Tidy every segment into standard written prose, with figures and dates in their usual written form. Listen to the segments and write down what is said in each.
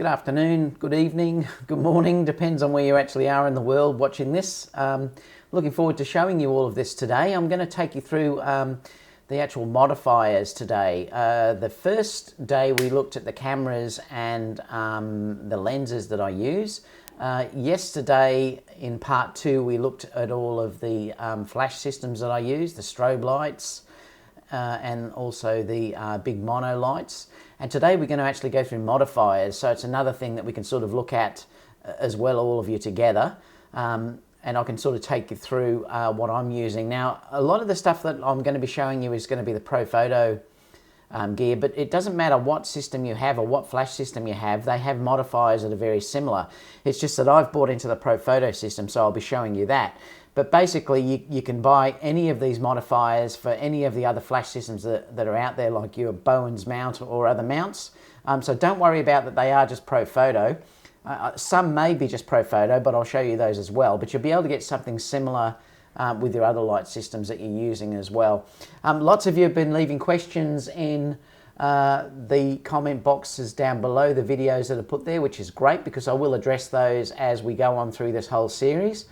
good afternoon, good evening, good morning, depends on where you actually are in the world watching this. Looking forward to showing you all of this today. I'm going to take you through the actual modifiers today. The first day we looked at the cameras and the lenses that I use. Yesterday in part 2 we looked at all of the flash systems that I use, the strobe lights and also the big mono lights. And today we're going to actually go through modifiers, so it's another thing that we can sort of look at as well, all of you together. And I can sort of take you through what I'm using. Now, a lot of the stuff that I'm going to be showing you is going to be the Profoto gear, but it doesn't matter what system you have or what flash system you have, they have modifiers that are very similar. It's just that I've bought into the Profoto system, so I'll be showing you that. But basically, you can buy any of these modifiers for any of the other flash systems that are out there, like your Bowens mount or other mounts. So don't worry about that they are just Profoto. Some may be just Profoto, but I'll show you those as well. But you'll be able to get something similar with your other light systems that you're using as well. Lots of you have been leaving questions in the comment boxes down below the videos that are put there, which is great because I will address those as we go on through this whole series.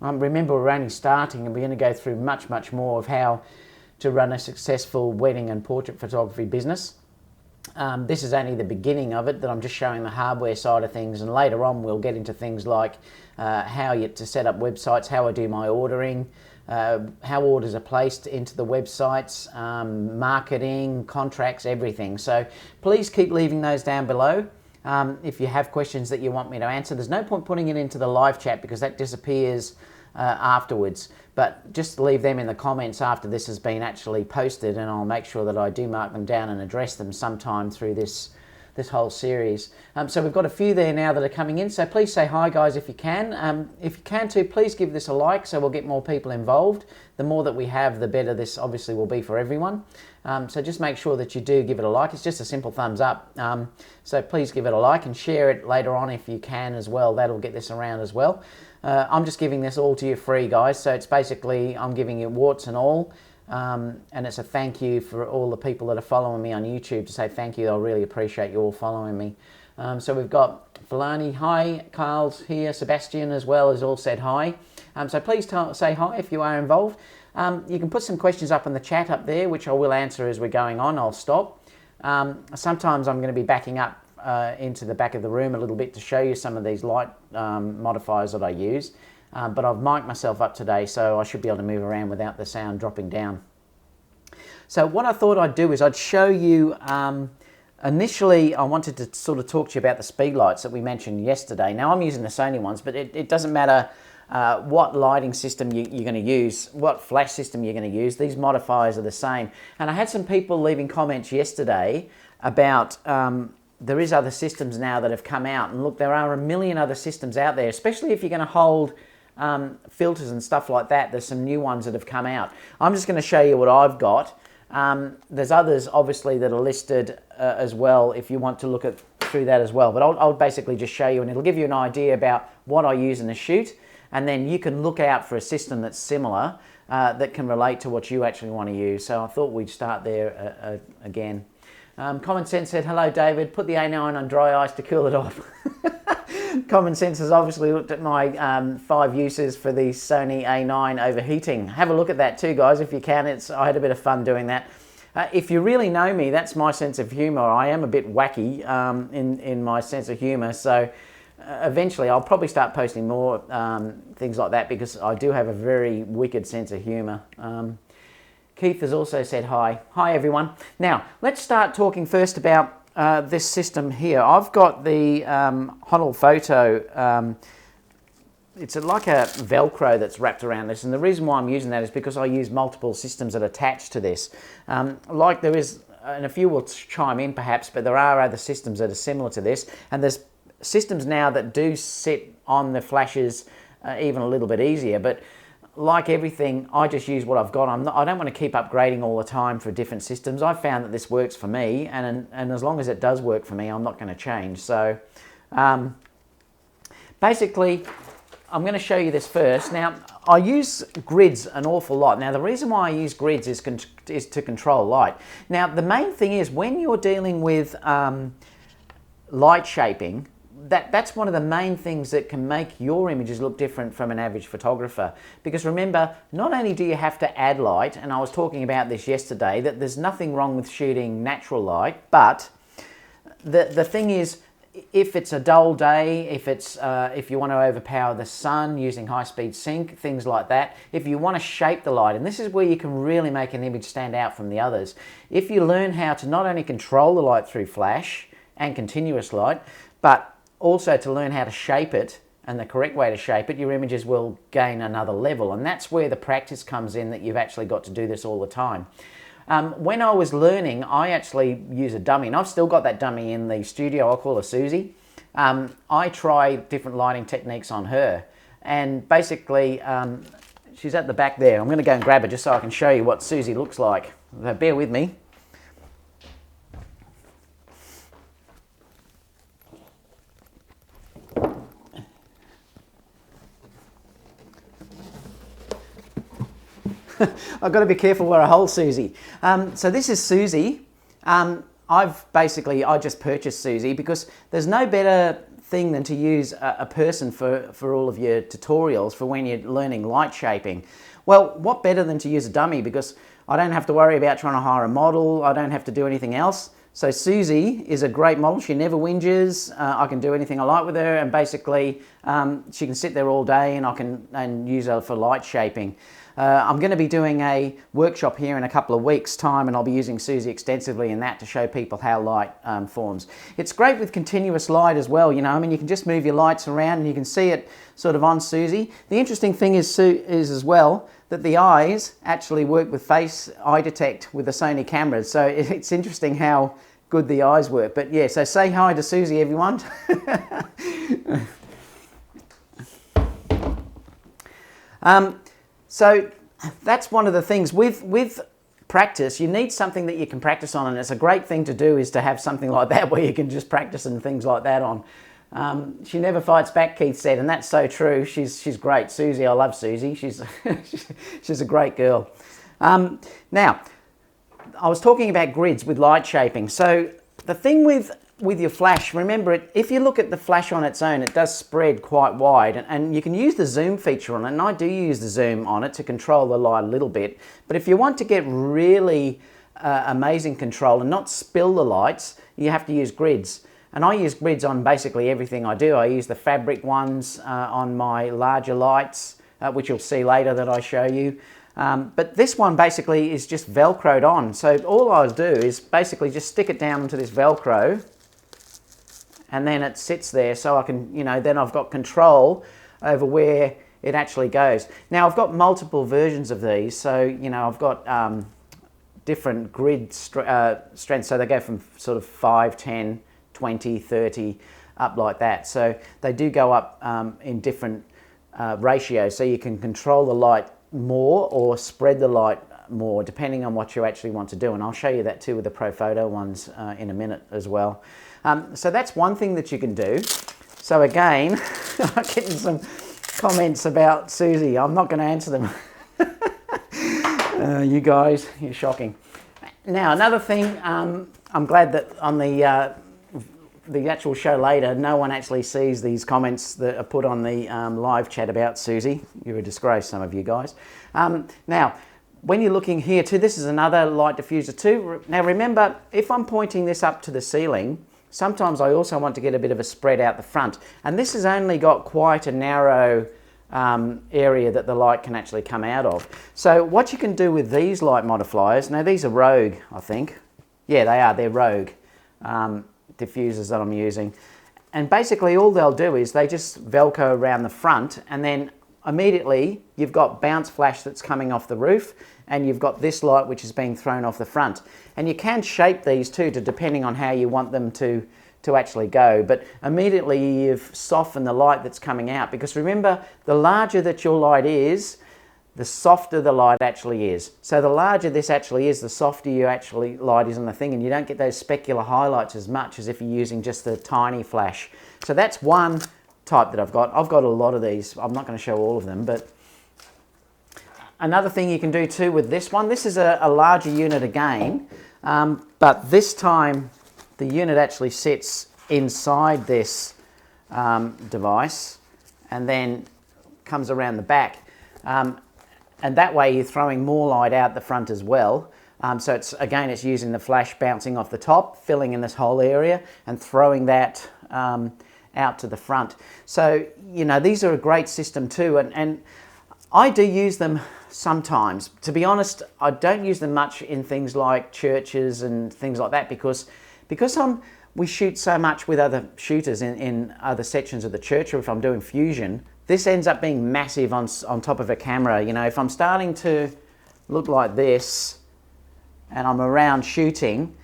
Remember, we're only starting and we're going to go through much more of how to run a successful wedding and portrait photography business. This is only the beginning of it, that I'm just showing the hardware side of things, and later on we'll get into things like how to set up websites, how I do my ordering, how orders are placed into the websites, marketing, contracts, everything. So please keep leaving those down below. If you have questions that you want me to answer, there's no point putting it into the live chat because that disappears afterwards, but just leave them in the comments after this has been actually posted, and I'll make sure that I do mark them down and address them sometime through this whole series. So we've got a few there now that are coming in, so please say hi guys if you can. If you can too, please give this a like so we'll get more people involved. The more that we have, the better this obviously will be for everyone. So just make sure that you do give it a like. It's just a simple thumbs up. So please give it a like and share it later on if you can as well. That'll get this around as well. I'm just giving this all to you free, guys. So it's basically, I'm giving you warts and all. And it's a thank you for all the people that are following me on YouTube, to say thank you. I really appreciate you all following me. So we've got Falani, hi. Carl's here. Sebastian as well has all said hi. So please say hi if you are involved. You can put some questions up in the chat up there, which I will answer as we're going on. I'll stop. Sometimes I'm going to be backing up into the back of the room a little bit to show you some of these light modifiers that I use. But I've mic'd myself up today, so I should be able to move around without the sound dropping down. So what I thought I'd do is I'd show you, initially I wanted to sort of talk to you about the Speedlights that we mentioned yesterday. Now I'm using the Sony ones, but it doesn't matter what lighting system you're going to use, what flash system you're going to use, these modifiers are the same. And I had some people leaving comments yesterday about there is other systems now that have come out, and look, there are a million other systems out there, especially if you're going to hold filters and stuff like that. There's some new ones that have come out. I'm just going to show you what I've got. There's others obviously that are listed as well if you want to look through that as well, but I'll basically just show you, and it'll give you an idea about what I use in a shoot, and then you can look out for a system that's similar that can relate to what you actually want to use. So I thought we'd start there again. Common Sense said, hello David, put the A9 on dry ice to cool it off. Common Sense has obviously looked at my 5 uses for the Sony A9 overheating. Have a look at that too, guys, if you can. I had a bit of fun doing that. If you really know me, that's my sense of humour. I am a bit wacky in my sense of humour, so eventually I'll probably start posting more things like that because I do have a very wicked sense of humour. Keith has also said hi. Hi everyone. Now let's start talking first about this system here. I've got the Profoto. It's like a Velcro that's wrapped around this, and the reason why I'm using that is because I use multiple systems that attach to this. Like there is, and a few will chime in perhaps, but there are other systems that are similar to this, and there's systems now that do sit on the flashes even a little bit easier, but like everything, I just use what I've got. I don't want to keep upgrading all the time for different systems. I've found that this works for me, and as long as it does work for me, I'm not going to change. So basically, I'm going to show you this first. Now, I use grids an awful lot. Now, the reason why I use grids is to control light. Now, the main thing is when you're dealing with light shaping, that's one of the main things that can make your images look different from an average photographer. Because remember, not only do you have to add light, and I was talking about this yesterday, that there's nothing wrong with shooting natural light, but the thing is, if it's a dull day, if you want to overpower the sun using high-speed sync, things like that, if you want to shape the light, and this is where you can really make an image stand out from the others. If you learn how to not only control the light through flash and continuous light, but also to learn how to shape it and the correct way to shape it, your images will gain another level. And that's where the practice comes in, that you've actually got to do this all the time. When I was learning, I actually use a dummy, and I've still got that dummy in the studio. I'll call her Susie. I try different lighting techniques on her, and basically she's at the back there. I'm going to go and grab her just so I can show you what Susie looks like. So bear with me. I've got to be careful where I hold Susie. So this is Susie. I just purchased Susie because there's no better thing than to use a person for all of your tutorials for when you're learning light shaping. Well, what better than to use a dummy, because I don't have to worry about trying to hire a model. I don't have to do anything else. So Susie is a great model. She never whinges. I can do anything I like with her, and basically she can sit there all day, and I can use her for light shaping. I'm going to be doing a workshop here in a couple of weeks' time, and I'll be using Susie extensively in that to show people how light forms. It's great with continuous light as well, you know. I mean, you can just move your lights around and you can see it sort of on Susie. The interesting thing is as well that the eyes actually work with face eye detect with the Sony cameras. So it's interesting how good the eyes work. But yeah, so say hi to Susie, everyone. So that's one of the things with practice. You need something that you can practice on, and it's a great thing to do is to have something like that where you can just practice and things like that on. She never fights back, Keith said, and that's so true. She's great. Susie, I love Susie. She's she's a great girl. Now, I was talking about grids with light shaping. So the thing with your flash, remember, if you look at the flash on its own, it does spread quite wide, and you can use the zoom feature on it, and I do use the zoom on it to control the light a little bit. But if you want to get really amazing control and not spill the lights, you have to use grids. And I use grids on basically everything I do. I use the fabric ones on my larger lights, which you'll see later that I show you. But this one basically is just Velcroed on. So all I'll do is basically just stick it down into this Velcro, and then it sits there, so I can, you know, then I've got control over where it actually goes. Now I've got multiple versions of these, so, you know, I've got different grid strengths, so they go from sort of 5, 10, 20, 30, up like that. So they do go up in different ratios, so you can control the light more or spread the light more, depending on what you actually want to do. And I'll show you that too with the Profoto ones in a minute as well. So that's one thing that you can do. So again, I'm getting some comments about Susie. I'm not going to answer them. You guys, you're shocking. Now another thing, I'm glad that on the actual show later, no one actually sees these comments that are put on the live chat about Susie. You're a disgrace, some of you guys. Now, when you're looking here too, this is another light diffuser too. Now remember, if I'm pointing this up to the ceiling, sometimes I also want to get a bit of a spread out the front. And this has only got quite a narrow area that the light can actually come out of. So what you can do with these light modifiers, now these are Rogue, I think. Yeah, they are, they're Rogue diffusers that I'm using. And basically all they'll do is they just Velcro around the front, and then immediately you've got bounce flash that's coming off the roof, and you've got this light which is being thrown off the front. And you can shape these too, depending on how you want them to actually go. But immediately you've softened the light that's coming out, because remember, the larger that your light is, the softer the light actually is. So the larger this actually is, the softer you actually light is on the thing, and you don't get those specular highlights as much as if you're using just the tiny flash. So that's one type that I've got. I've got a lot of these. I'm not going to show all of them, but another thing you can do too with this one, this is a larger unit again, but this time the unit actually sits inside this device, and then comes around the back. And that way you're throwing more light out the front as well. So it's using the flash bouncing off the top, filling in this whole area, and throwing that out to the front. So, you know, these are a great system too, and I do use them sometimes. To be honest, I don't use them much in things like churches and things like that, because we shoot so much with other shooters in other sections of the church, or if I'm doing fusion, this ends up being massive on top of a camera. You know, if I'm starting to look like this and I'm around shooting,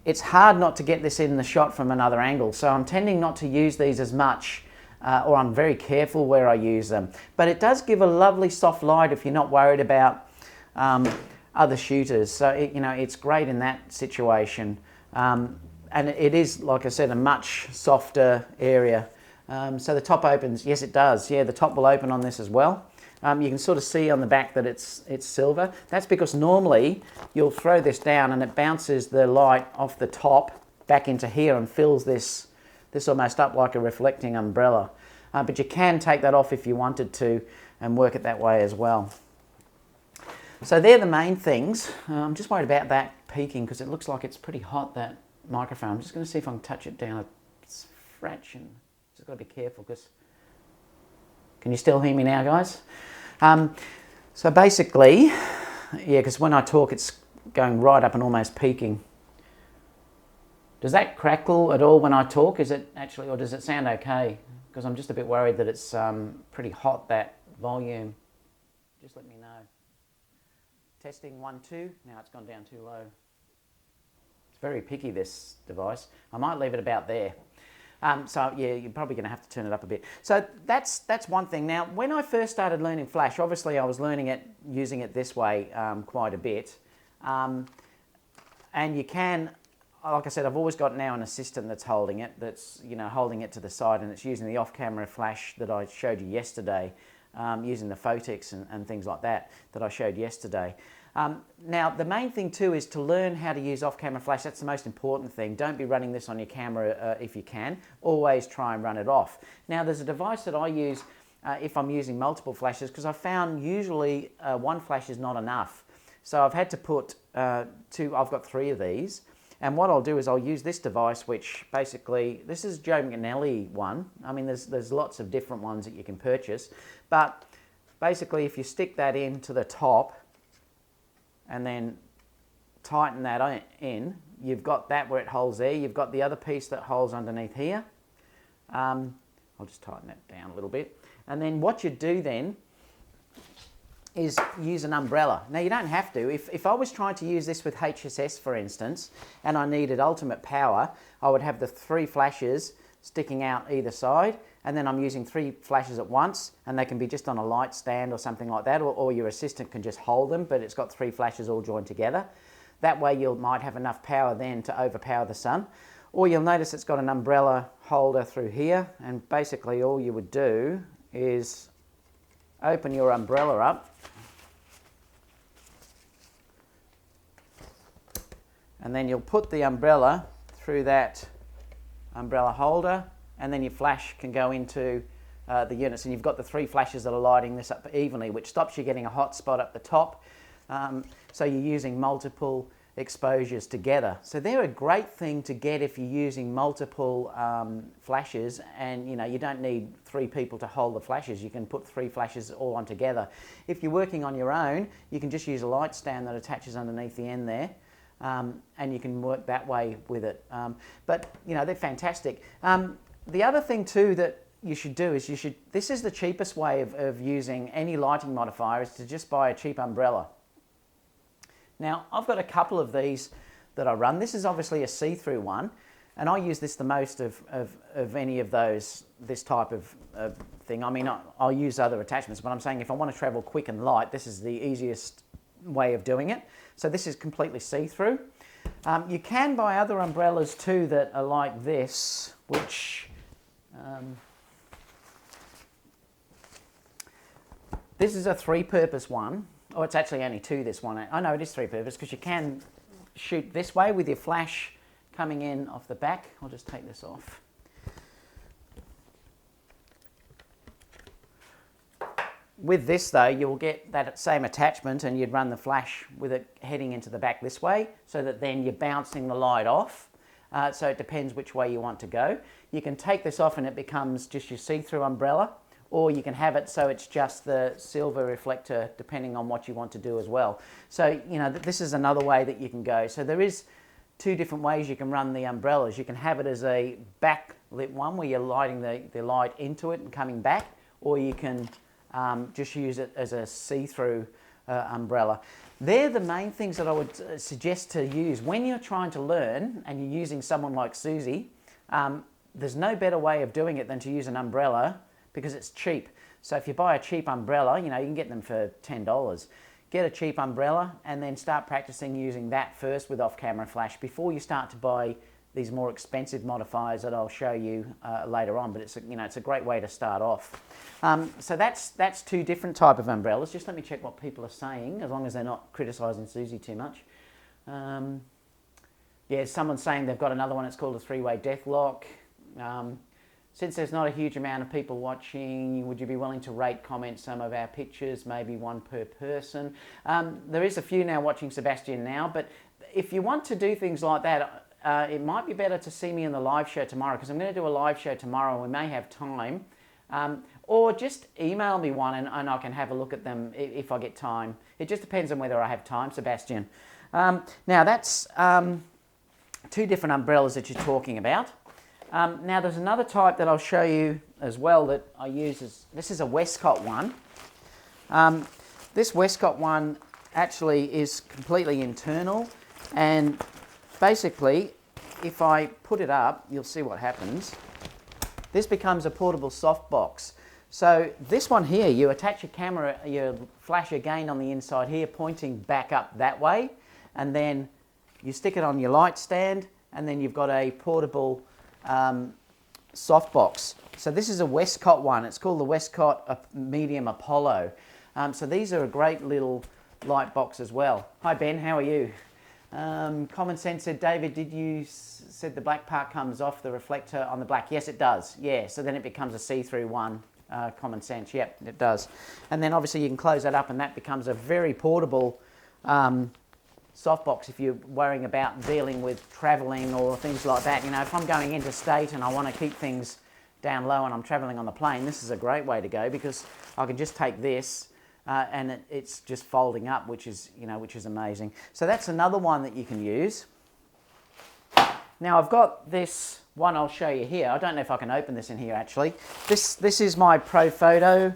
it's hard not to get this in the shot from another angle. So I'm tending not to use these as much, or I'm very careful where I use them. But it does give a lovely soft light if you're not worried about other shooters. So, it's great in that situation. And it is, like I said, a much softer area. So the top opens, yes it does. Yeah, the top will open on this as well. You can sort of see on the back that it's silver. That's because normally you'll throw this down and it bounces the light off the top back into here and fills this almost up like a reflecting umbrella. But you can take that off if you wanted to and work it that way as well. So they're the main things. I'm just worried about that peaking because it looks like it's pretty hot, that microphone. I'm just going to see if I can touch it down a fraction. Just got to be careful because... Can you still hear me now, guys? So basically, yeah, because when I talk it's going right up and almost peaking. Does that crackle at all when I talk? Is it actually, or does it sound okay? Because I'm just a bit worried that it's pretty hot, that volume. Just let me know. Testing 1, 2. Now it's gone down too low. It's very picky, this device. I might leave it about there. So yeah, you're probably going to have to turn it up a bit. So that's one thing. Now, when I first started learning Flash, obviously I was learning it, using it this way quite a bit. And you can, like I said, I've always got now an assistant that's holding it, that's holding it to the side, and it's using the off-camera flash that I showed you yesterday, using the Photix and things like that I showed yesterday. Now, the main thing too is to learn how to use off-camera flash. That's the most important thing. Don't be running this on your camera if you can. Always try and run it off. Now, there's a device that I use if I'm using multiple flashes, because I found usually one flash is not enough. So I've had to put two, I've got 3 of these. And what I'll do is I'll use this device, which basically, this is Joe McNally one. I mean, there's lots of different ones that you can purchase. But basically, if you stick that into the top, and then tighten that in, you've got that where it holds there. You've got the other piece that holds underneath here. I'll just tighten that down a little bit. And then what you do then is use an umbrella. Now, you don't have to. If I was trying to use this with HSS, for instance, and I needed ultimate power, I would have the 3 flashes sticking out either side, and then I'm using 3 flashes at once, and they can be just on a light stand or something like that, or your assistant can just hold them, but it's got 3 flashes all joined together. That way you might have enough power then to overpower the sun. Or you'll notice it's got an umbrella holder through here, and basically all you would do is open your umbrella up, and then you'll put the umbrella through that umbrella holder, and then your flash can go into the units, and you've got the 3 flashes that are lighting this up evenly, which stops you getting a hot spot up the top. So you're using multiple exposures together. So they're a great thing to get if you're using multiple flashes, and you don't need 3 people to hold the flashes. You can put 3 flashes all on together. If you're working on your own, you can just use a light stand that attaches underneath the end there. And you can work that way with it. But they're fantastic. The other thing too that you should do is this is the cheapest way of using any lighting modifier, is to just buy a cheap umbrella. Now, I've got a couple of these that I run. This is obviously a see-through one, and I use this the most of any of those, this type of thing. I mean, I'll use other attachments, but I'm saying if I want to travel quick and light, this is the easiest way of doing it. So this is completely see-through. You can buy other umbrellas too that are like this, which this is a 3-purpose one. Oh, it's actually only 2, this one. I know it is 3-purpose because you can shoot this way with your flash coming in off the back. I'll just take this off. With this though, you'll get that same attachment and you'd run the flash with it heading into the back this way, so that then you're bouncing the light off. So it depends which way you want to go. You can take this off and it becomes just your see-through umbrella, or you can have it so it's just the silver reflector, depending on what you want to do as well. So, you know, this is another way that you can go. So there is two different ways you can run the umbrellas. You can have it as a backlit one where you're lighting the light into it and coming back, or you can just use it as a see-through umbrella. They're the main things that I would suggest to use when you're trying to learn and you're using someone like Susie. There's no better way of doing it than to use an umbrella, because it's cheap. So if you buy a cheap umbrella, you know, you can get them for $10. Get a cheap umbrella and then start practicing using that first with off-camera flash before you start to buy these more expensive modifiers that I'll show you later on. But it's a great way to start off. So that's two different type of umbrellas. Just let me check what people are saying, as long as they're not criticising Susie too much. Yeah, someone's saying they've got another one. It's called a three-way deathlock. Since there's not a huge amount of people watching, would you be willing to rate, comment some of our pictures, maybe one per person? There is a few now watching Sebastian now, but if you want to do things like that, it might be better to see me in the live show tomorrow, because I'm going to do a live show tomorrow and we may have time. Or just email me one and I can have a look at them if I get time. It just depends on whether I have time, Sebastian. Now that's two different umbrellas that you're talking about. Now there's another type that I'll show you as well that I use. This is a Westcott one. This Westcott one actually is completely internal, and basically if I put it up, you'll see what happens. This becomes a portable softbox. So this one here, you attach your camera, your flash again on the inside here, pointing back up that way, and then you stick it on your light stand, and then you've got a portable softbox. So this is a Westcott one. It's called the Westcott Medium Apollo. So these are a great little light box as well. Hi Ben, how are you? Common Sense said, David, did you said the black part comes off the reflector on the black? Yes, it does. Yeah, so then it becomes a see-through one. Common Sense, yep, it does. And then obviously you can close that up and that becomes a very portable softbox if you're worrying about dealing with travelling or things like that. You know, if I'm going interstate and I want to keep things down low and I'm travelling on the plane, this is a great way to go, because I can just take this and it's just folding up, which is amazing. So that's another one that you can use. Now I've got this one I'll show you here. I don't know if I can open this in here actually. This is my Profoto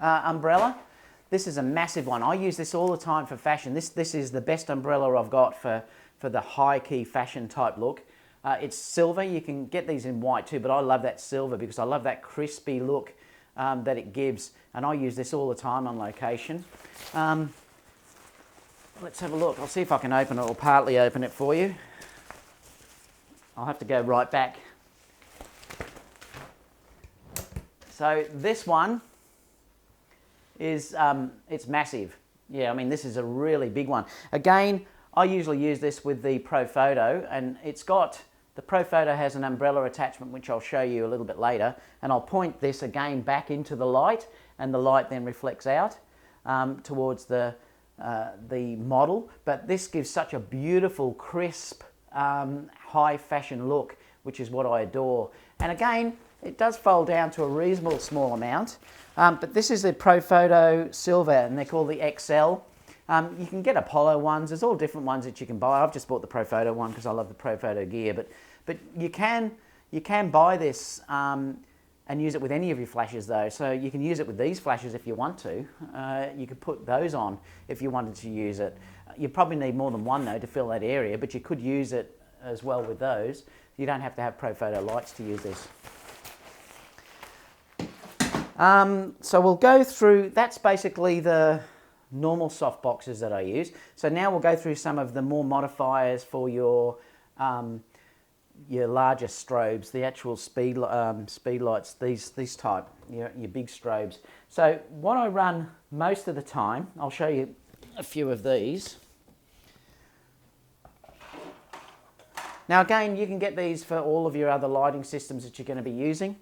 umbrella. This is a massive one. I use this all the time for fashion. This is the best umbrella I've got for the high key fashion type look. It's silver. You can get these in white too, but I love that silver because I love that crispy look that it gives. And I use this all the time on location. Let's have a look. I'll see if I can open it or partly open it for you. I'll have to go right back. So this one is it's massive. Yeah, I mean this is a really big one. Again, I usually use this with the Profoto, and the Profoto has an umbrella attachment which I'll show you a little bit later, and I'll point this again back into the light, and the light then reflects out towards the model. But this gives such a beautiful, crisp, high fashion look, which is what I adore. And again, it does fold down to a reasonable small amount. But this is the Profoto Silver, and they're called the XL. You can get Apollo ones. There's all different ones that you can buy. I've just bought the Profoto one because I love the Profoto gear. But you can buy this and use it with any of your flashes though. So you can use it with these flashes if you want to. You could put those on if you wanted to use it. You probably need more than one though to fill that area, but you could use it as well with those. You don't have to have Profoto lights to use this. So we'll go through, that's basically the normal soft boxes that I use. So now we'll go through some of the more modifiers for your larger strobes, the actual speedlights, these type, your big strobes. So what I run most of the time, I'll show you a few of these. Now again, you can get these for all of your other lighting systems that you're going to be using.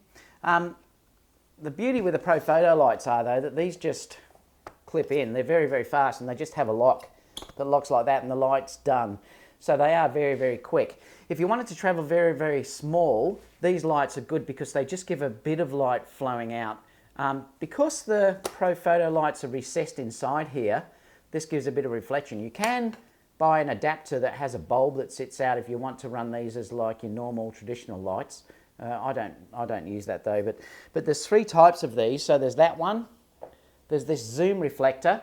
the beauty with the Profoto lights are though that these just clip in. They're very, very fast, and they just have a lock that locks like that and the light's done. So they are very, very quick. If you wanted to travel very, very small, these lights are good because they just give a bit of light flowing out. Because the Profoto lights are recessed inside here, this gives a bit of reflection. You can buy an adapter that has a bulb that sits out if you want to run these as like your normal traditional lights. I don't use that though, but there's three types of these. So there's that one, there's this zoom reflector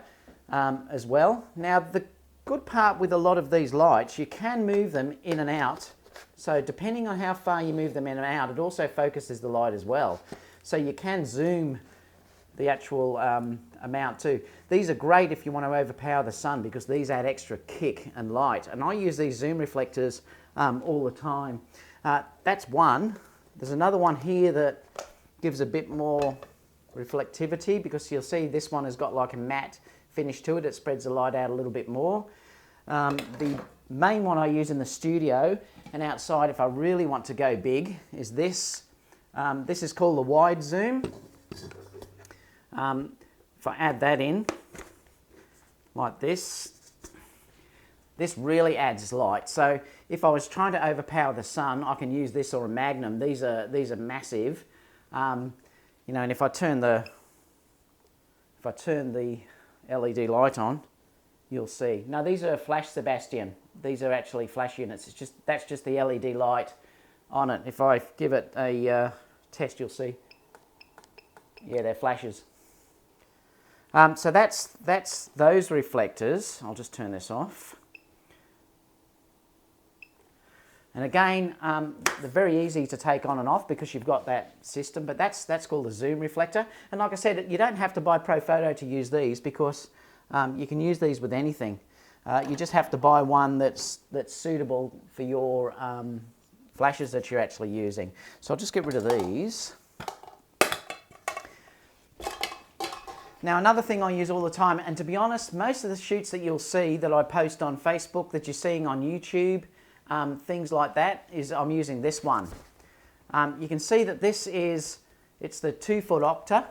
as well. Now the good part with a lot of these lights, you can move them in and out. So depending on how far you move them in and out, it also focuses the light as well. So you can zoom the actual amount too. These are great if you want to overpower the sun because these add extra kick and light. And I use these zoom reflectors all the time. That's one. There's another one here that gives a bit more reflectivity because you'll see this one has got like a matte finish to it. It spreads the light out a little bit more. The main one I use in the studio and outside if I really want to go big is this. This is called the wide zoom. If I add that in like this really adds light. So if I was trying to overpower the sun, I can use this or a Magnum. These are massive. You know, and if I turn the LED light on, you'll see. Now these are flash Sebastian. These are actually flash units. That's just the LED light on it. If I give it a test, you'll see. Yeah, they're flashes. So that's those reflectors. I'll just turn this off. And again, they're very easy to take on and off because you've got that system, but that's called a zoom reflector. And like I said, you don't have to buy Profoto to use these because you can use these with anything. You just have to buy one that's suitable for your flashes that you're actually using. So I'll just get rid of these. Now another thing I use all the time, and to be honest, most of the shoots that you'll see that I post on Facebook, that you're seeing on YouTube, things like that, is I'm using this one. You can see that it's the 2-foot Octa.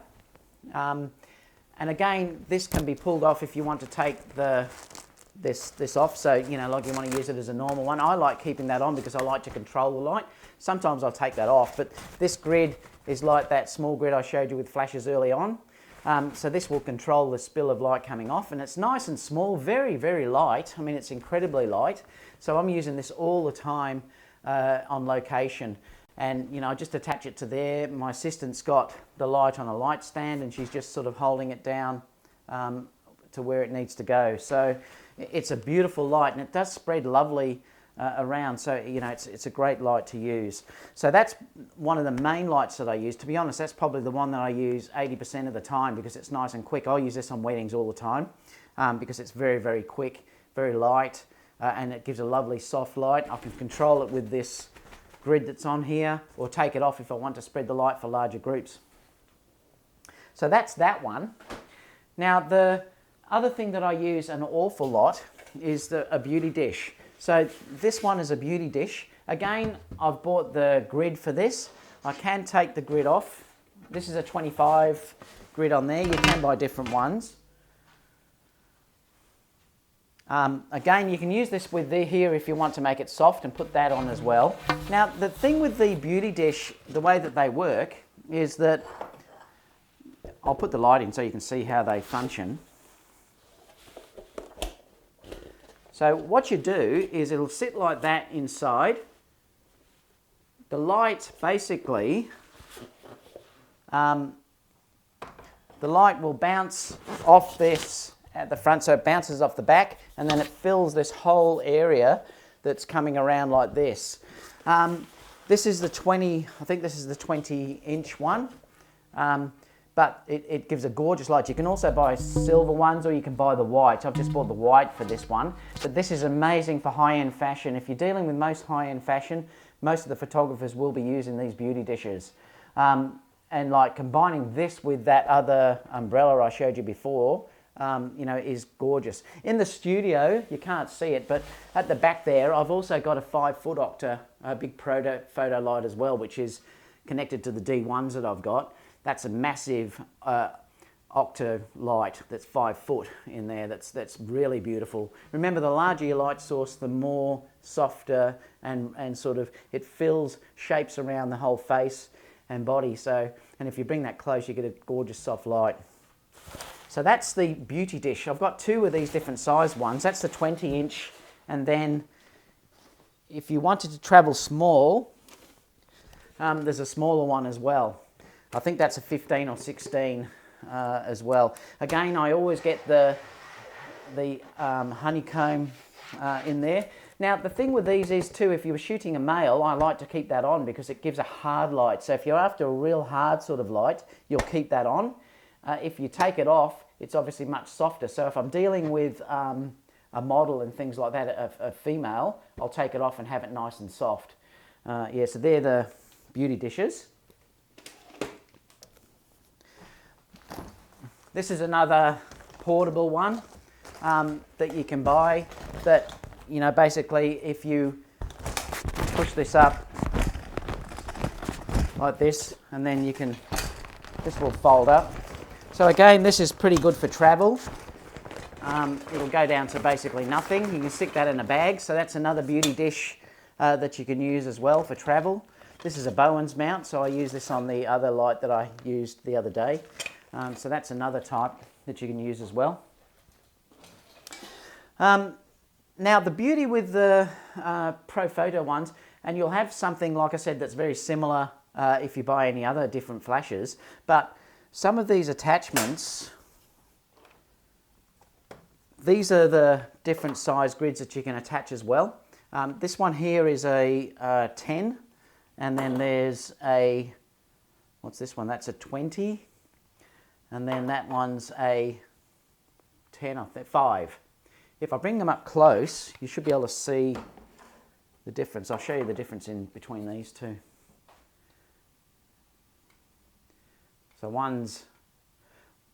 And again, this can be pulled off if you want to take this off. So, you know, like you want to use it as a normal one. I like keeping that on because I like to control the light. Sometimes I'll take that off, but this grid is like that small grid I showed you with flashes early on. So this will control the spill of light coming off, and it's nice and small, very, very light. I mean, it's incredibly light. So I'm using this all the time on location. And, you know, I just attach it to there. My assistant's got the light on a light stand and she's just sort of holding it down to where it needs to go. So it's a beautiful light and it does spread lovely around. So, you know, it's a great light to use. So that's one of the main lights that I use. To be honest, that's probably the one that I use 80% of the time because it's nice and quick. I use this on weddings all the time because it's very, very quick, very light, and it gives a lovely soft light. I can control it with this grid that's on here or take it off if I want to spread the light for larger groups. So that's that one. Now the other thing that I use an awful lot is a beauty dish. So this one is a beauty dish. Again, I've bought the grid for this. I can take the grid off. This is a 25 grid on there. You can buy different ones. Again, you can use this with here if you want to make it soft and put that on as well. Now, the thing with the beauty dish, the way that they work is that, I'll put the light in so you can see how they function. So what you do is it'll sit like that inside. The light basically, the light will bounce off this at the front, so it bounces off the back and then it fills this whole area that's coming around like this. This is the 20, I think this is the 20-inch one. But it gives a gorgeous light. You can also buy silver ones or you can buy the white. I've just bought the white for this one. But this is amazing for high-end fashion. If you're dealing with most high-end fashion, most of the photographers will be using these beauty dishes. And like combining this with that other umbrella I showed you before, you know, is gorgeous. In the studio, you can't see it, but at the back there, I've also got a 5-foot Octa, a big Profoto light as well, which is connected to the D1s that I've got. that's a massive Octa light that's 5 foot in there. That's really beautiful. Remember, the larger your light source, the more softer and sort of it fills shapes around the whole face and body. So, and if you bring that close, you get a gorgeous soft light. So that's the beauty dish. I've got 2 of these different size ones. That's the 20-inch, and then if you wanted to travel small, there's a smaller one as well. I think that's a 15 or 16 as well. Again, I always get the honeycomb in there. Now, the thing with these is too, if you were shooting a male, I like to keep that on because it gives a hard light. So if you're after a real hard sort of light, you'll keep that on. If you take it off, it's obviously much softer. So if I'm dealing with a model and things like that, a female, I'll take it off and have it nice and soft. Yeah, so they're the beauty dishes. This is another portable one that you can buy that, you know, basically if you push this up like this, and then you can, this will fold up. So again, this is pretty good for travel. It'll go down to basically nothing. You can stick that in a bag. So that's another beauty dish that you can use as well for travel. This is a Bowen's mount, so I use this on the other light that I used the other day. So that's another type that you can use as well. Now the beauty with the Profoto ones, and you'll have something, like I said, that's very similar if you buy any other different flashes, but some of these attachments, these are the different size grids that you can attach as well. This one here is a 10, and then there's a, what's this one? That's a 20, and then that one's a 10, I think, 5. If I bring them up close, you should be able to see the difference. I'll show you the difference in between these two. So one's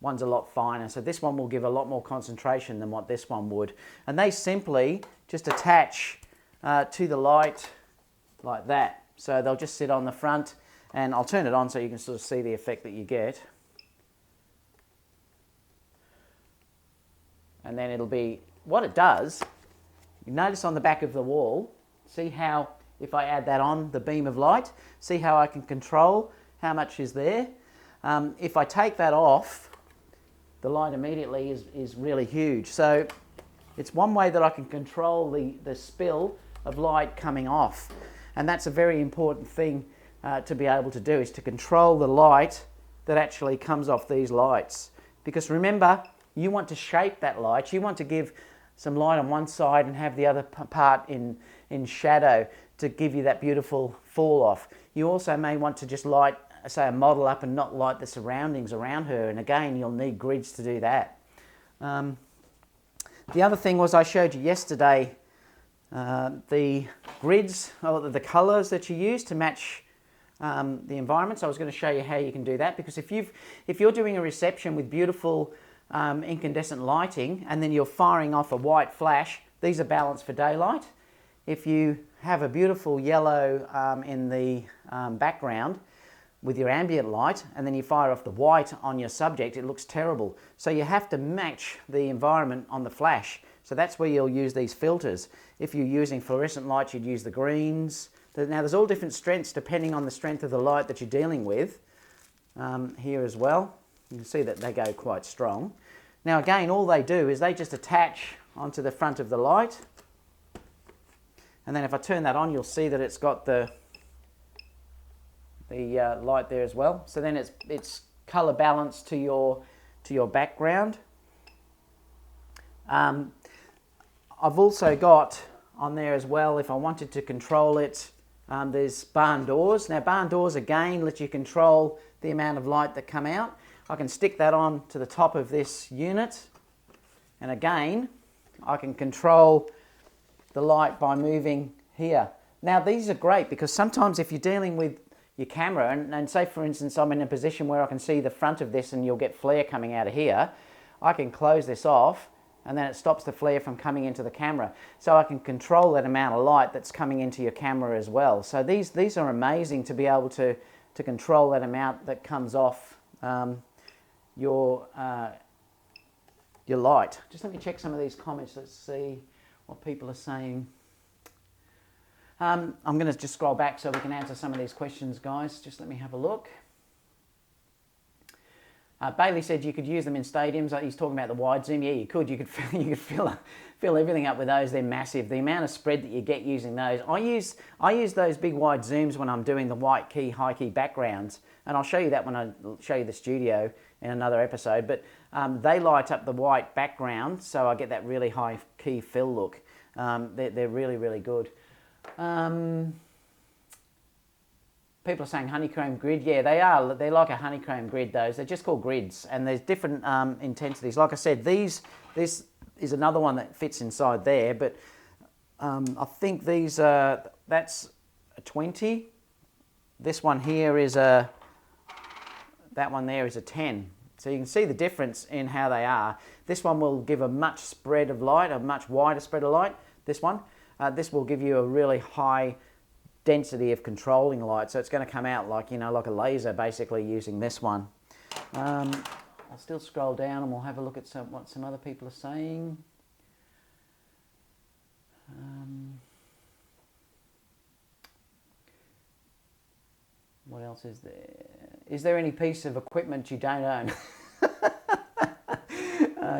a lot finer, so this one will give a lot more concentration than what this one would. And they simply just attach to the light like that. So they'll just sit on the front, and I'll turn it on so you can sort of see the effect that you get. And then it'll be, what it does, you notice on the back of the wall, see how, if I add that on, the beam of light, see how I can control how much is there. If I take that off, the light immediately is really huge. So it's one way that I can control the spill of light coming off. And that's a very important thing to be able to do, is to control the light that actually comes off these lights. Because remember, you want to shape that light. You want to give some light on one side and have the other part in shadow to give you that beautiful fall off. You also may want to just light, say, a model up and not light the surroundings around her, and again, you'll need grids to do that. The other thing was, I showed you yesterday the grids, or the colours that you use to match the environment. So I was going to show you how you can do that, because if you're doing a reception with beautiful incandescent lighting and then you're firing off a white flash, these are balanced for daylight. If you have a beautiful yellow in the background with your ambient light, and then you fire off the white on your subject, it looks terrible. So you have to match the environment on the flash. So that's where you'll use these filters. If you're using fluorescent lights, you'd use the greens. Now there's all different strengths depending on the strength of the light that you're dealing with here as well. You can see that they go quite strong. Now again, all they do is they just attach onto the front of the light. And then if I turn that on, you'll see that it's got the light there as well. So then it's color balanced to your background. I've also got on there as well, if I wanted to control it, there's barn doors. Now barn doors again let you control the amount of light that come out. I can stick that on to the top of this unit, and again I can control the light by moving here. Now these are great because sometimes if you're dealing with your camera, and say for instance I'm in a position where I can see the front of this and you'll get flare coming out of here, I can close this off and then it stops the flare from coming into the camera. So I can control that amount of light that's coming into your camera as well. So these are amazing to be able to control that amount that comes off your light. Just let me check some of these comments. Let's see what people are saying. I'm going to just scroll back so we can answer some of these questions, guys. Just let me have a look. Bailey said you could use them in stadiums. He's talking about the wide zoom. Yeah, you could. You could fill everything up with those. They're massive. The amount of spread that you get using those. I use those big wide zooms when I'm doing the white key, high key backgrounds, and I'll show you that when I show you the studio in another episode. But they light up the white background, so I get that really high key fill look. They're really, really good. People are saying honeycomb grid. Yeah, they are. They're like a honeycomb grid, those. They're just called grids, and there's different intensities. Like I said, this is another one that fits inside there, but I think these that's a 20. This one here is that one there is a 10. So you can see the difference in how they are. This one will give a much spread of light, a much wider spread of light. This one. This will give you a really high density of controlling light, so it's going to come out like, you know, like a laser, basically, using this one. I'll still scroll down and we'll have a look at what some other people are saying. What else is there? Is there any piece of equipment you don't own?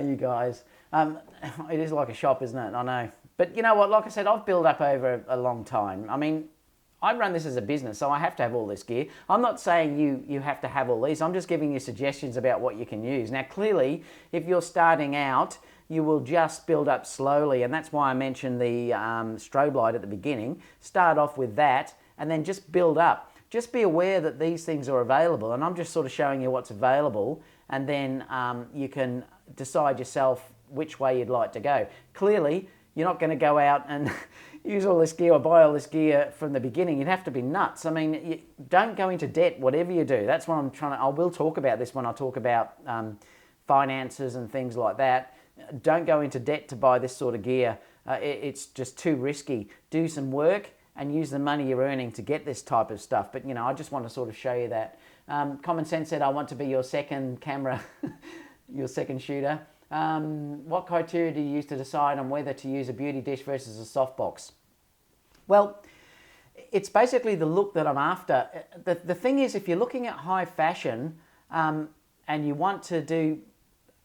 You guys. It is like a shop, isn't it? I know. But you know what? Like I said, I've built up over a long time. I mean, I run this as a business, so I have to have all this gear. I'm not saying you have to have all these. I'm just giving you suggestions about what you can use. Now, clearly, if you're starting out, you will just build up slowly, and that's why I mentioned the strobe light at the beginning. Start off with that, and then just build up. Just be aware that these things are available, and I'm just sort of showing you what's available, and then you can decide yourself which way you'd like to go. Clearly, you're not going to go out and use all this gear or buy all this gear from the beginning. You'd have to be nuts. I mean, don't go into debt, whatever you do. That's what I'm trying to... I will talk about this when I talk about finances and things like that. Don't go into debt to buy this sort of gear. It's just too risky. Do some work and use the money you're earning to get this type of stuff. But, you know, I just want to sort of show you that. Common Sense said, I want to be your second camera, your second shooter. What criteria do you use to decide on whether to use a beauty dish versus a softbox? Well, it's basically the look that I'm after. The thing is, if you're looking at high fashion and you want to do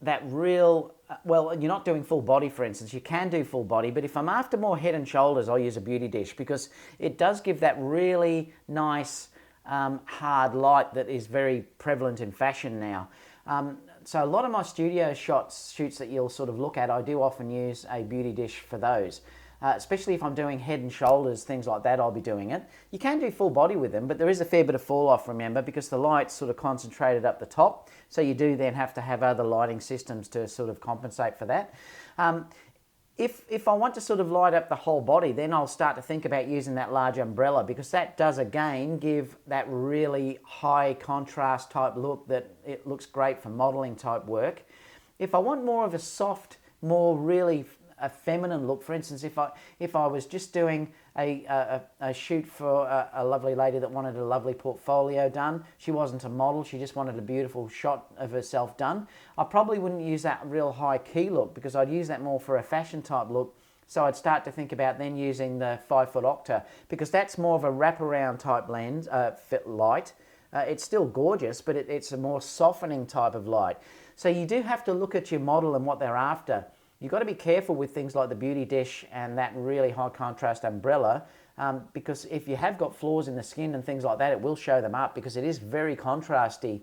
that real, well, you're not doing full body, for instance. You can do full body, but if I'm after more head and shoulders, I'll use a beauty dish because it does give that really nice hard light that is very prevalent in fashion now. So a lot of my studio shoots that you'll sort of look at, I do often use a beauty dish for those. Especially if I'm doing head and shoulders, things like that, I'll be doing it. You can do full body with them, but there is a fair bit of fall off, remember, because the light's sort of concentrated up the top. So you do then have to have other lighting systems to sort of compensate for that. If I want to sort of light up the whole body, then I'll start to think about using that large umbrella because that does, again, give that really high contrast type look that it looks great for modeling type work. If I want more of a soft, more really a feminine look, for instance, if I was just doing a shoot for a lovely lady that wanted a lovely portfolio done, she wasn't a model, she just wanted a beautiful shot of herself done, I probably wouldn't use that real high key look because I'd use that more for a fashion type look. So I'd start to think about then using the 5-foot Octa because that's more of a wraparound type lens, light. It's still gorgeous, but it's a more softening type of light. So you do have to look at your model and what they're after. You've got to be careful with things like the beauty dish and that really high contrast umbrella because if you have got flaws in the skin and things like that, it will show them up because it is very contrasty,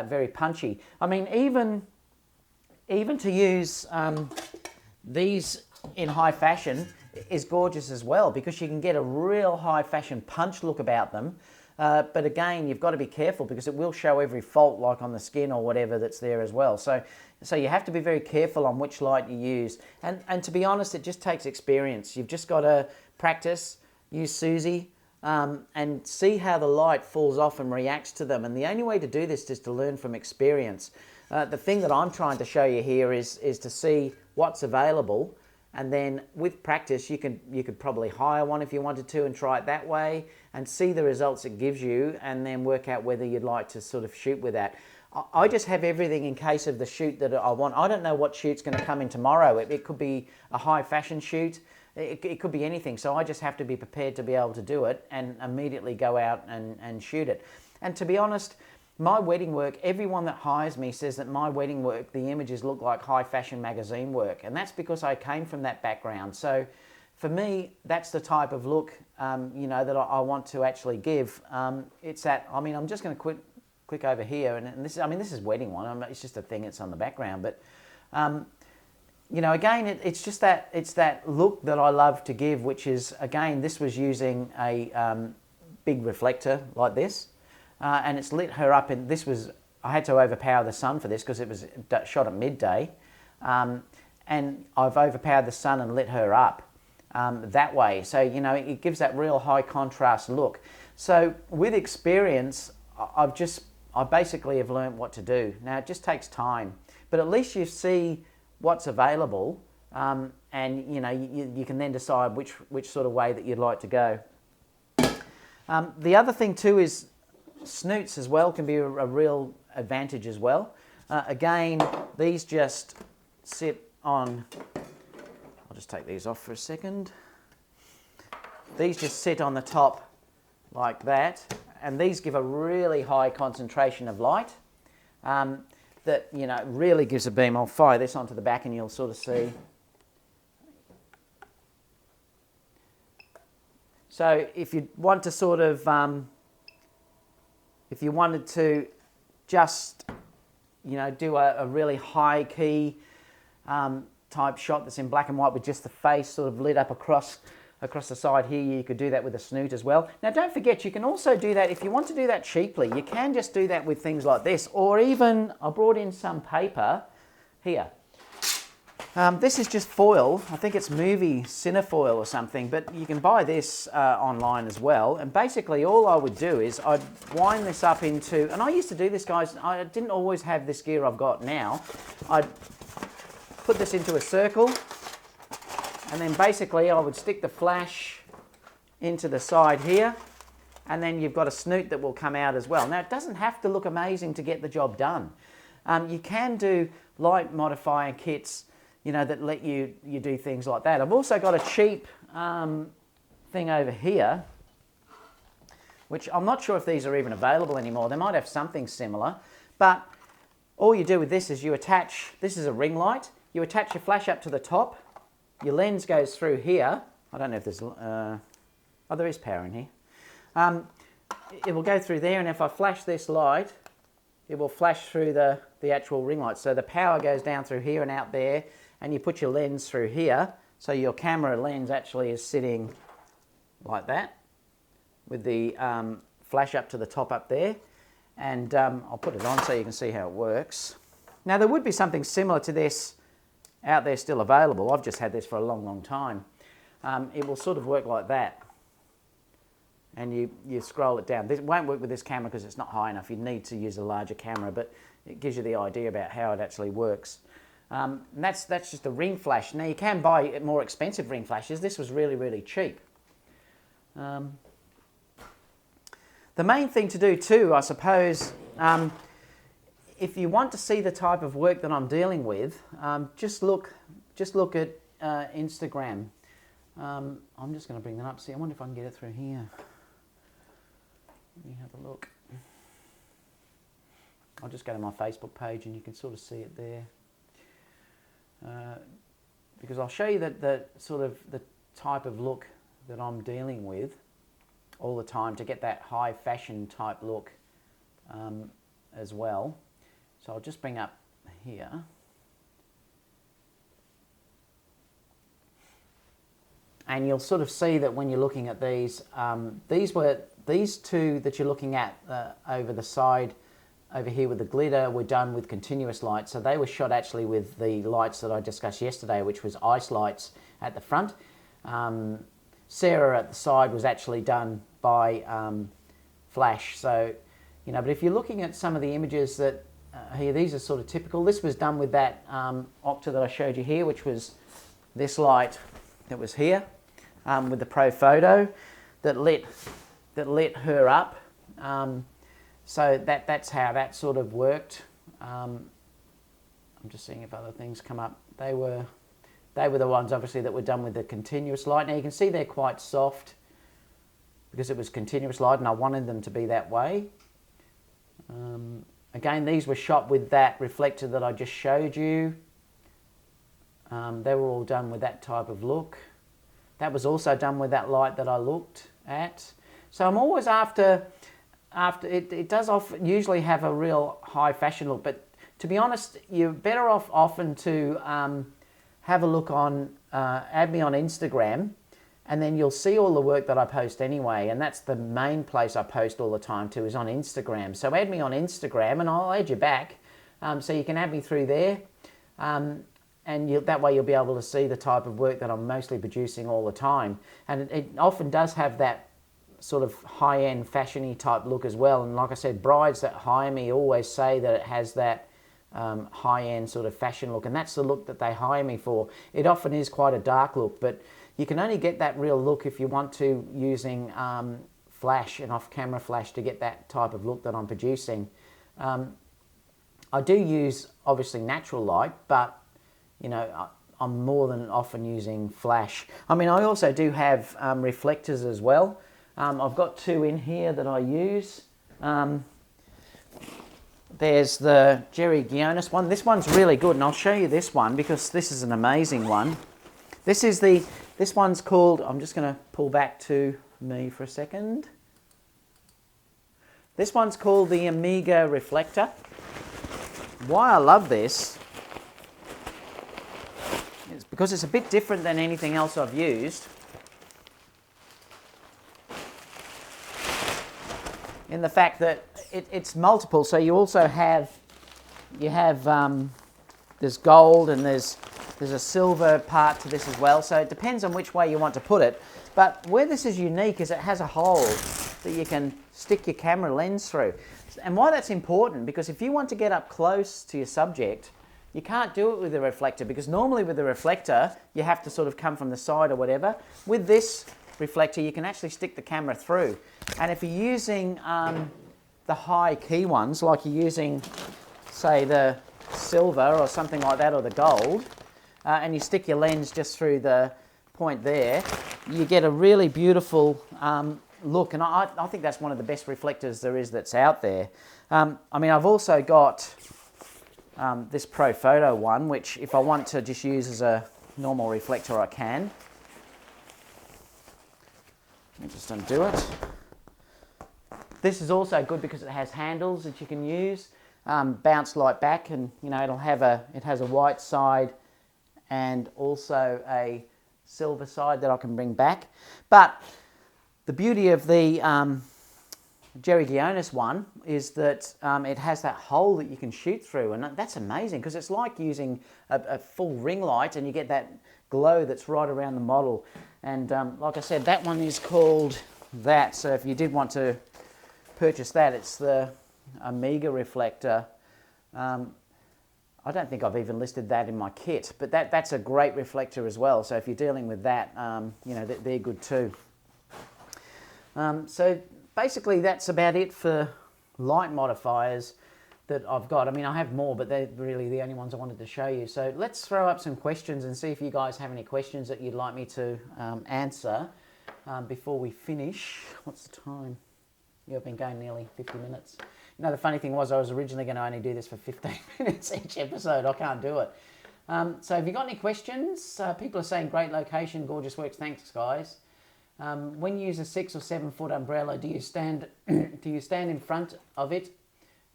very punchy. I mean, even to use these in high fashion is gorgeous as well because you can get a real high fashion punch look about them. But again, you've got to be careful because it will show every fault like on the skin or whatever that's there as well. So you have to be very careful on which light you use. And to be honest, it just takes experience. You've just got to practice, use Susie, and see how the light falls off and reacts to them. And the only way to do this is to learn from experience. The thing that I'm trying to show you here is to see what's available. And then with practice, you could probably hire one if you wanted to and try it that way and see the results it gives you and then work out whether you'd like to sort of shoot with that. I just have everything in case of the shoot that I want. I don't know what shoot's going to come in tomorrow. It could be a high fashion shoot. It could be anything. So I just have to be prepared to be able to do it and immediately go out and shoot it. And to be honest, my wedding work, everyone that hires me says that my wedding work, the images look like high fashion magazine work. And that's because I came from that background. So for me, that's the type of look, that I want to actually give. It's that, I'm just going to click over here, and this is wedding one. It's just a thing that's on the background, but again, it's just that look that I love to give, which is, again, this was using a big reflector like this, and it's lit her up. And I had to overpower the sun for this because it was shot at midday, and I've overpowered the sun and lit her up that way. So it gives that real high contrast look. So with experience, I basically have learned what to do. Now, it just takes time, but at least you see what's available, and you can then decide which sort of way that you'd like to go. The other thing too is snoots as well can be a real advantage as well. Again, these just sit on, I'll just take these off for a second. These just sit on the top like that. And these give a really high concentration of light that really gives a beam. I'll fire this onto the back and you'll sort of see. So if you want to sort of, if you wanted to just do a really high key type shot that's in black and white with just the face sort of lit up across the side here, you could do that with a snoot as well. Now don't forget, you can also do that if you want to do that cheaply. You can just do that with things like this, or even I brought in some paper here. This is just foil. I think it's movie cinefoil or something, but you can buy this online as well. And basically all I would do is I'd wind this up into, and I used to do this, guys, I didn't always have this gear I've got now. I'd put this into a circle, and then basically I would stick the flash into the side here, and then you've got a snoot that will come out as well. Now it doesn't have to look amazing to get the job done. You can do light modifier kits, that let you do things like that. I've also got a cheap thing over here, which I'm not sure if these are even available anymore. They might have something similar, but all you do with this is you attach, this is a ring light, you attach your flash up to the top. Your lens goes through here. I don't know if there's, there is power in here. It will go through there, and if I flash this light, it will flash through the actual ring light. So the power goes down through here and out there, and you put your lens through here. So your camera lens actually is sitting like that, with the flash up to the top up there. And I'll put it on so you can see how it works. Now there would be something similar to this out there still available. I've just had this for a long, long time. It will sort of work like that. And you scroll it down. This won't work with this camera because it's not high enough. You need to use a larger camera, but it gives you the idea about how it actually works. And that's just a ring flash. Now you can buy more expensive ring flashes. This was really, really cheap. The main thing to do too, I suppose, if you want to see the type of work that I'm dealing with, just look at Instagram. I'm just going to bring that up. See, I wonder if I can get it through here. Let me have a look. I'll just go to my Facebook page and you can sort of see it there. Because I'll show you the type of look that I'm dealing with all the time to get that high fashion type look as well. So I'll just bring up here. And you'll sort of see that when you're looking at these, these two that you're looking at over the side over here with the glitter were done with continuous light. So they were shot actually with the lights that I discussed yesterday, which was ice lights at the front. Sarah at the side was actually done by flash. So, but if you're looking at some of the images that here, these are sort of typical. This was done with that Octa that I showed you here, which was this light that was here with the Profoto that lit her up. So that's how that sort of worked. I'm just seeing if other things come up. They were the ones obviously that were done with the continuous light. Now you can see they're quite soft because it was continuous light and I wanted them to be that way. Again, these were shot with that reflector that I just showed you. They were all done with that type of look. That was also done with that light that I looked at. So I'm always after it does usually have a real high fashion look, but to be honest, you're better off often to have a look on, add me on Instagram, and then you'll see all the work that I post anyway, and that's the main place I post all the time too, is on Instagram. So add me on Instagram and I'll add you back, so you can add me through there, and that way you'll be able to see the type of work that I'm mostly producing all the time. And it often does have that sort of high-end fashion-y type look as well, and like I said, brides that hire me always say that it has that high-end sort of fashion look, and that's the look that they hire me for. It often is quite a dark look, but you can only get that real look if you want to using flash and off-camera flash to get that type of look that I'm producing. I do use obviously natural light, but you know, I'm more than often using flash. I mean, I also do have reflectors as well. I've got two in here that I use. There's the Jerry Gionis one. This one's really good, and I'll show you this one because this is an amazing one. This one's called, I'm just going to pull back to me for a second. This one's called the Amiga Reflector. Why I love this is because it's a bit different than anything else I've used. In the fact that it's multiple, so you also have, there's gold and there's a silver part to this as well, so it depends on which way you want to put it. But where this is unique is it has a hole that you can stick your camera lens through. And why that's important, because if you want to get up close to your subject, you can't do it with a reflector, because normally with a reflector you have to sort of come from the side or whatever. With this reflector you can actually stick the camera through, and if you're using the high key ones, like you're using say the silver or something like that, or the gold, and you stick your lens just through the point there, you get a really beautiful look, and I think that's one of the best reflectors there is that's out there. I mean, I've also got this Profoto one, which if I want to just use as a normal reflector I can. Let me just undo it. This is also good because it has handles that you can use, bounce light back, and you know it has a white side and also a silver side that I can bring back. But the beauty of the Jerry Gionis one is that it has that hole that you can shoot through, and that's amazing because it's like using a full ring light, and you get that glow that's right around the model. And like I said, that one is called that, so if you did want to purchase that, it's the Amiga Reflector. I don't think I've even listed that in my kit, but that's a great reflector as well, so if you're dealing with that, you know, they're good too. So basically that's about it for light modifiers that I've got. I mean, I have more, but they're really the only ones I wanted to show you. So let's throw up some questions and see if you guys have any questions that you'd like me to answer before we finish. What's the time? Yeah, I've been going nearly 50 minutes. You know, the funny thing was I was originally going to only do this for 15 minutes each episode. I can't do it. So have you got any questions? People are saying great location, gorgeous works. Thanks, guys. When you use a 6 or 7 foot umbrella, do you stand in front of it?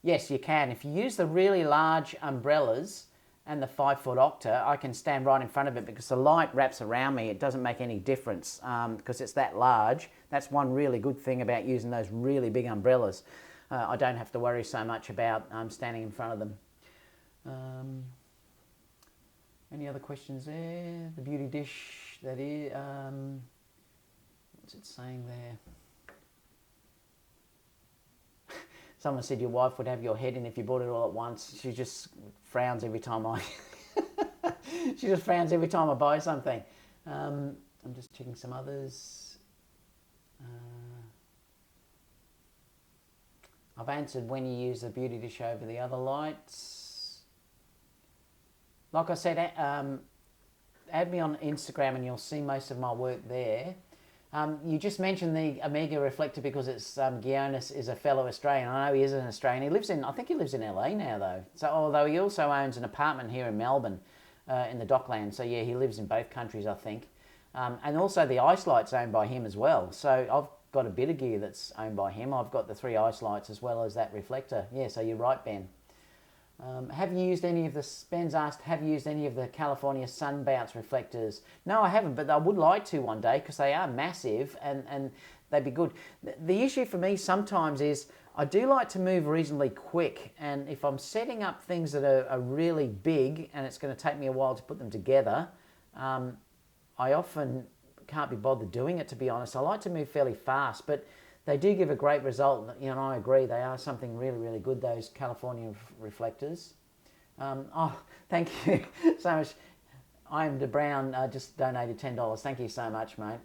Yes, you can. If you use the really large umbrellas and the 5 foot Octa, I can stand right in front of it because the light wraps around me. It doesn't make any difference because it's that large. That's one really good thing about using those really big umbrellas. I don't have to worry so much about standing in front of them. Any other questions there? The beauty dish, that is... what's it saying there? Someone said your wife would have your head in if you bought it all at once. She just frowns every time I... she just frowns every time I buy something. I'm just checking some others. I've answered when you use the beauty dish over the other lights. Like I said, add me on Instagram and you'll see most of my work there. You just mentioned the Amiga reflector because it's Guionis is a fellow Australian. I know he is an Australian. I think he lives in LA now though. So although he also owns an apartment here in Melbourne, in the Docklands. So yeah, he lives in both countries, I think. And also the ice light's owned by him as well. So I've got a bit of gear that's owned by him. I've got the 3 ice lights as well as that reflector. Yeah, so you're right, Ben. Have you used any of the, Ben's asked, have you used any of the California sun bounce reflectors? No, I haven't, but I would like to one day because they are massive and they'd be good. The issue for me sometimes is I do like to move reasonably quick, and if I'm setting up things that are really big and it's going to take me a while to put them together, I often can't be bothered doing it, to be honest. I like to move fairly fast, but they do give a great result. You know, I agree, they are something really, really good, those California reflectors. Oh, thank you so much. I am DeBrown, just donated $10. Thank you so much, mate.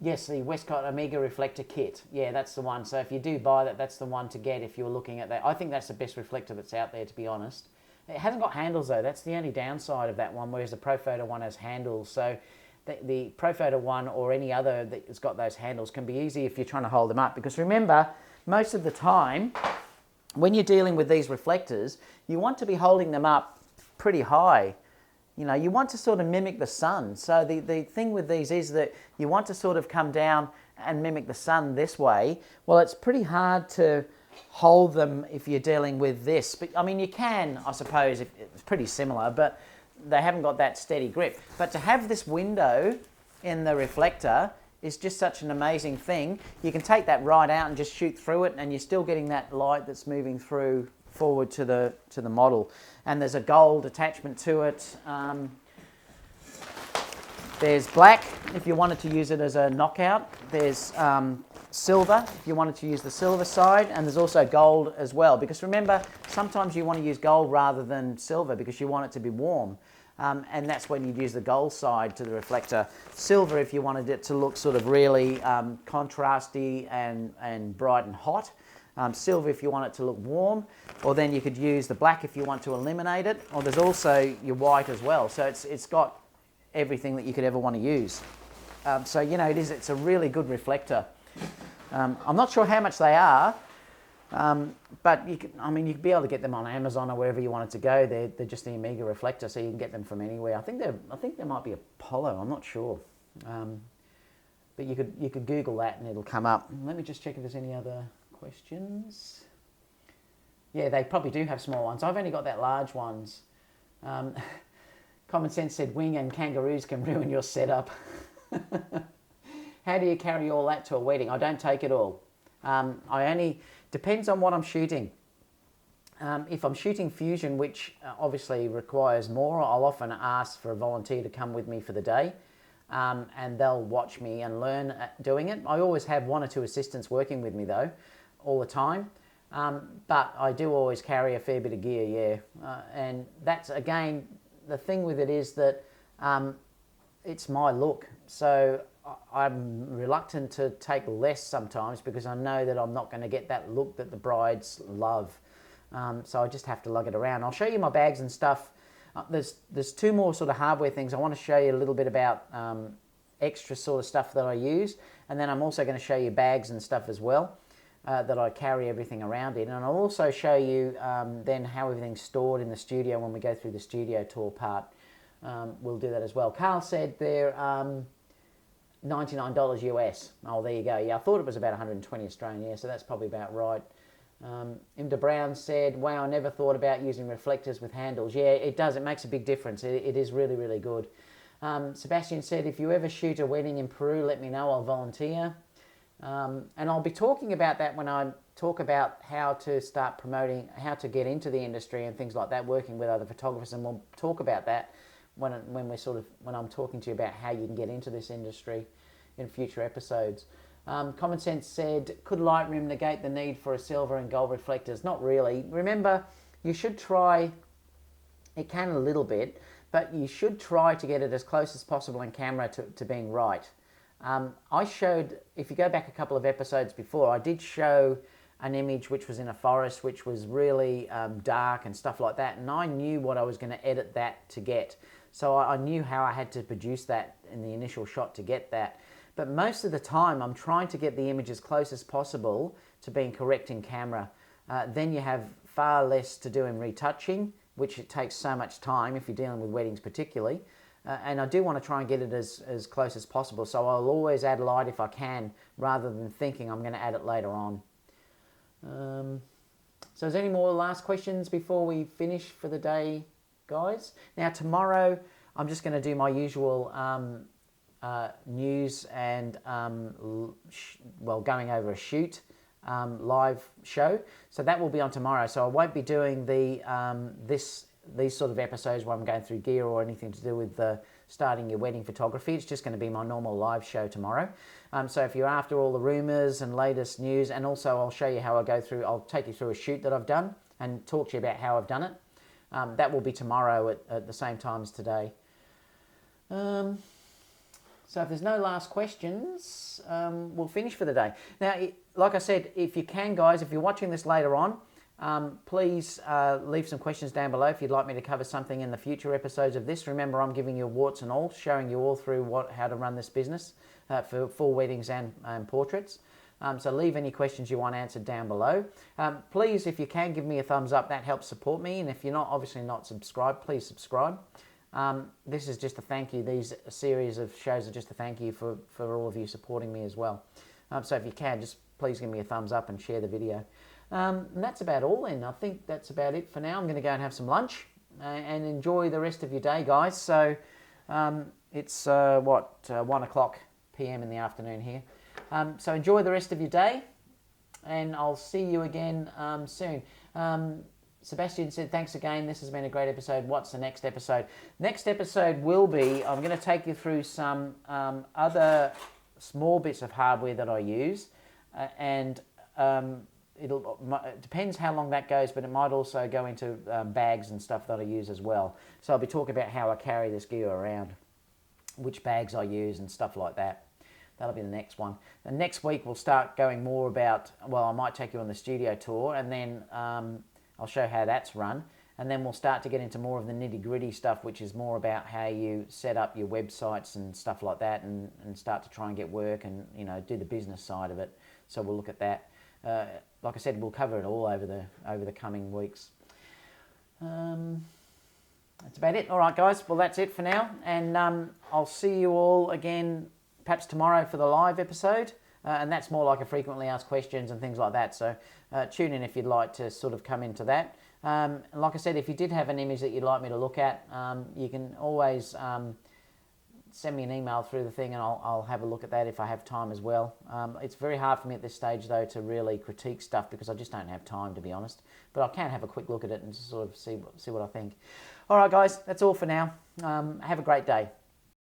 Yes, the Westcott Amiga reflector kit. Yeah, that's the one. So if you do buy that, that's the one to get if you're looking at that. I think that's the best reflector that's out there, to be honest. It hasn't got handles, though. That's the only downside of that one, whereas the Profoto one has handles. So the Profoto one or any other that's got those handles can be easy if you're trying to hold them up. Because remember, most of the time, when you're dealing with these reflectors, you want to be holding them up pretty high. You know, you want to sort of mimic the sun. So the thing with these is that you want to sort of come down and mimic the sun this way. Well, it's pretty hard to hold them if you're dealing with this. But I mean, you can, I suppose, if it's pretty similar, but they haven't got that steady grip. But to have this window in the reflector is just such an amazing thing. You can take that right out and just shoot through it, and you're still getting that light that's moving through forward to the model. And there's a gold attachment to it. There's black if you wanted to use it as a knockout. There's silver if you wanted to use the silver side, and there's also gold as well, because remember, sometimes you want to use gold rather than silver because you want it to be warm, and that's when you'd use the gold side to the reflector. Silver if you wanted it to look sort of really contrasty and bright and hot. Silver if you want it to look warm, or then you could use the black if you want to eliminate it, or there's also your white as well. So it's got everything that you could ever want to use. So you know, it's a really good reflector. I'm not sure how much they are, but you'd be able to get them on Amazon or wherever you want it to go. They're just the Amiga reflector, so you can get them from anywhere. I think there might be Apollo. I'm not sure. But you could Google that and it'll come up. Let me just check if there's any other questions. Yeah, they probably do have small ones. I've only got that large ones. Common Sense said wing and kangaroos can ruin your setup. How do you carry all that to a wedding? I don't take it all. Depends on what I'm shooting. If I'm shooting fusion, which obviously requires more, I'll often ask for a volunteer to come with me for the day. And they'll watch me and learn doing it. I always have 1 or 2 assistants working with me though, all the time. But I do always carry a fair bit of gear, yeah. And that's, again, the thing with it is that it's my look. So I'm reluctant to take less sometimes because I know that I'm not going to get that look that the brides love. So I just have to lug it around. I'll show you my bags and stuff. There's 2 more sort of hardware things. I want to show you a little bit about extra sort of stuff that I use, and then I'm also going to show you bags and stuff as well that I carry everything around in, and I'll also show you then how everything's stored in the studio when we go through the studio tour part. We'll do that as well. Carl said they're $99 US. Oh, there you go. Yeah, I thought it was about 120 Australian. Yeah, so that's probably about right. Imda Brown said, wow, I never thought about using reflectors with handles. Yeah, it does. It makes a big difference. It is really, really good. Sebastian said, if you ever shoot a wedding in Peru, let me know. I'll volunteer. And I'll be talking about that when I talk about how to start promoting, how to get into the industry and things like that, working with other photographers. And we'll talk about that when I'm talking to you about how you can get into this industry in future episodes. Common Sense said, could Lightroom negate the need for a silver and gold reflectors? Not really. Remember, you should try, it can a little bit, but you should try to get it as close as possible in camera to being right. I showed, if you go back a couple of episodes before, I did show an image which was in a forest, which was really dark and stuff like that, and I knew what I was going to edit that to get. So I knew how I had to produce that in the initial shot to get that. But most of the time I'm trying to get the image as close as possible to being correct in camera. Then you have far less to do in retouching, which it takes so much time if you're dealing with weddings particularly. And I do want to try and get it as close as possible, so I'll always add light if I can, rather than thinking I'm going to add it later on. So is there any more last questions before we finish for the day, guys? Now tomorrow I'm just going to do my usual news and going over a shoot live show. So that will be on tomorrow. So I won't be doing these sort of episodes where I'm going through gear or anything to do with starting your wedding photography. It's just going to be my normal live show tomorrow. So if you're after all the rumours and latest news, and also I'll show you how I go through, I'll take you through a shoot that I've done and talk to you about how I've done it. That will be tomorrow at the same time as today. So if there's no last questions, we'll finish for the day. Now, like I said, if you can, guys, if you're watching this later on, please leave some questions down below if you'd like me to cover something in the future episodes of this. Remember, I'm giving you warts and all, showing you all through how to run this business for full weddings and portraits. So leave any questions you want answered down below. Please, if you can, give me a thumbs up. That helps support me. And if you're obviously not subscribed, please subscribe. This is just a thank you. These series of shows are just a thank you for all of you supporting me as well. So if you can, just please give me a thumbs up and share the video. And that's about all then. I think that's about it for now. I'm going to go and have some lunch and enjoy the rest of your day, guys. So it's 1 o'clock p.m. in the afternoon here. So enjoy the rest of your day, and I'll see you again soon. Sebastian said, thanks again. This has been a great episode. What's the next episode? Next episode will be, I'm going to take you through some other small bits of hardware that I use, and it depends how long that goes, but it might also go into bags and stuff that I use as well. So I'll be talking about how I carry this gear around, which bags I use and stuff like that. That'll be the next one. And next week we'll start going more about, well, I might take you on the studio tour, and then I'll show how that's run. And then we'll start to get into more of the nitty-gritty stuff, which is more about how you set up your websites and stuff like that, and start to try and get work and do the business side of it. So we'll look at that. Like I said, we'll cover it all over the coming weeks. That's about it. All right, guys. Well, that's it for now, and I'll see you all again perhaps tomorrow for the live episode, and that's more like a frequently asked questions and things like that. So tune in if you'd like to sort of come into that. Like I said, if you did have an image that you'd like me to look at, you can always send me an email through the thing, and I'll have a look at that if I have time as well. It's very hard for me at this stage, though, to really critique stuff because I just don't have time, to be honest. But I can have a quick look at it and sort of see what I think. All right, guys, that's all for now. Have a great day.